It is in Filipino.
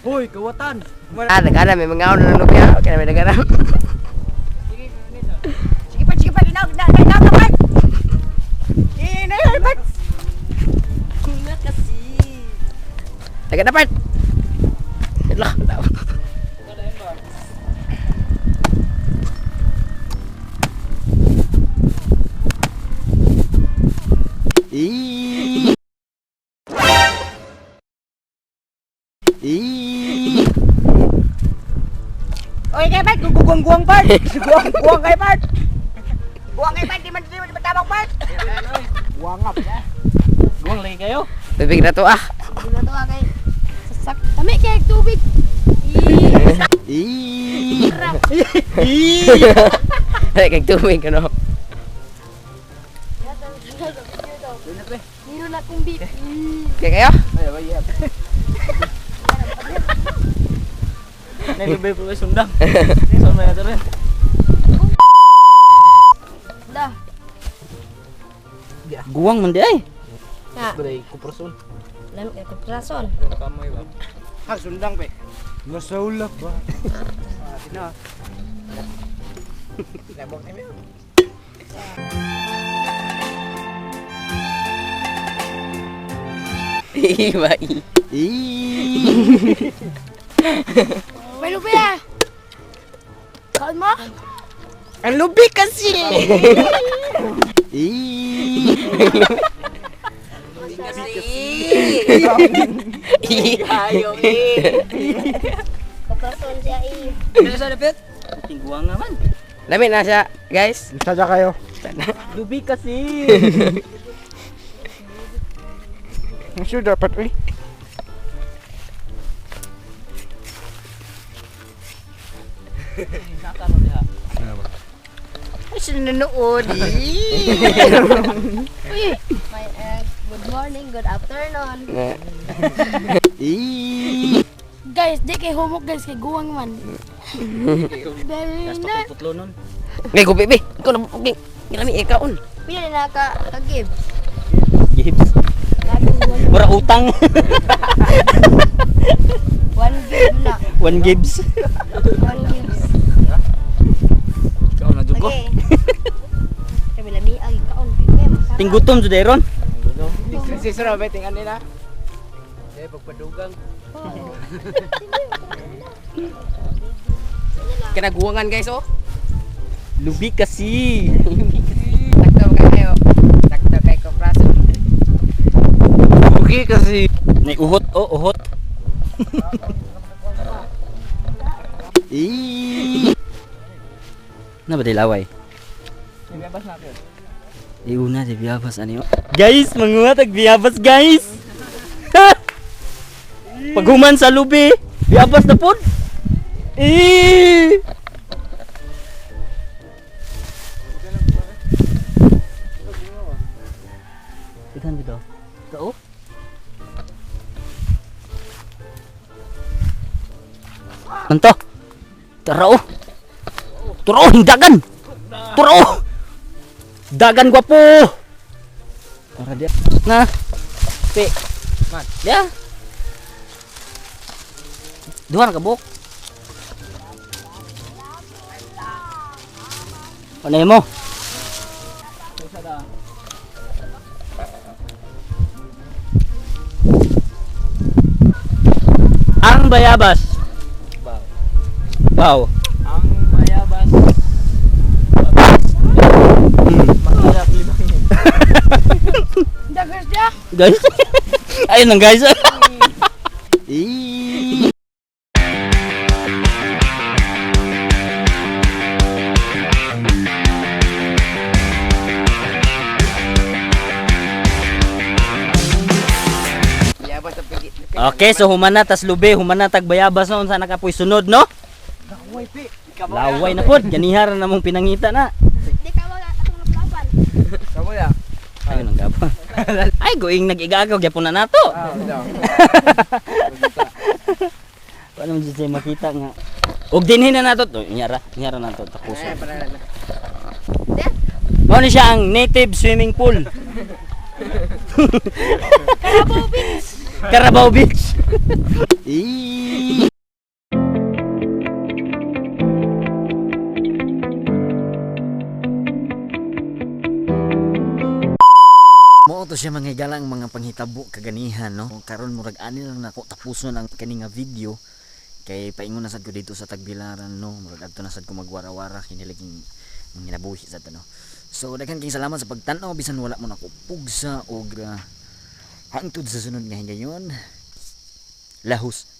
Hoy, kawatan. Nagana may mga na lubya. Kaya may nagana. Sige pa, ginaw ka pa. Ginaw pa. Kunga kasi. Nagana part. Lah, daw. Oy, kay Pat, guwang Pat. Guwang kay Pat. Guwang kay Pat, di man tabang Pat. Guangap. Guwang lagi kayo. Tubig na to ah. Dito to kay sasak. Kami kay tubig. Ay, kag tubig ano. Niro na kong beat. Kaya kayo? Ay, bayad. Naglubay po kayo sundang. Saan may nato rin? Dah. Guwang man di ay. Na, Beray, kuproson. lam kay rason. Kamay ba? Ha, sundang pe. Masaulak ba? Sino? Labok na mo. Bai. May lupa. Kaon mo? Ang lubi kasi. Ayaw Kaprason siya i. Ano sa dapit? Ting guwang naman. Lamit na siya, guys. Sadya kayo. Lubi kasi. Sure dapat uy. Saka mo diha. Ay, sino nanood? Uy, may good morning, good afternoon. Guys, di kay humok guys kay guwang man. Very Gasto na. ko putlo nun. Ngay ko bibi. Ikaw na buging. Ginami ikaon. Pila na ka-give. Gibbs. Mura utang. 1 give na. 1 Gibbs. 1 gives. Ikaw na dugo. Okay. Kami lami ay kaon pipem. Tinggutom jud ron. Si Sura ba tingan nila? Eh pagpadugang. Kinaguwangan guys oh. Lubi kasi. Taktaw kayo. Taktaw kay Kopraso. Lubi kasi. Nay uhot uhot. Na ba dilaway? Ibabas natin. Iuna di biyabas ano. Guys, manguha tag biyabas guys. Paghuman sa lubi, biyabas na pod. Ikan dito. Tao? Anto? Tarao. Tarao hindagan. Tarao. Dagan gwapo. Para dia. Nah. Pe. Man. Ya. Duhan ka buk. Ano mo? Ang bayabas. Wow. Ang bayabas. Mahirap libangin. Dagas dia. Guys. Ayun lang guys. Bayabas sa pigi. Okay, so humana tas lubi, humana tag bayabas na unsa nakapoy sunod no? Laway pi. Laway na pod, ganihar na mong pinangita na. Di ka wala atong naplapan. Kamo ya. Ayun ang gaba. Ay, going nag-igagaw gyapon na nato. Daw. Paano mo siya makita nga? Og dinhin na nato, nyara nato tapos. Eh, para na. Mao ni siya ang native swimming pool. Carabao Beach. Carabao Beach. Eh. Mo to siya mga galang mga panghitabo kaganihan no. Karon murag ani lang nako tapuson ang kani nga video kay paingon na sad ko dito sa Tagbilaran no. Murag adto na sad ko magwara-wara kiniliging nginabuhi sa no. So daghan kay salamat sa pagtan-aw bisan wala mo nako pugsa og hangtod sa sunod nga higayon. Lahos.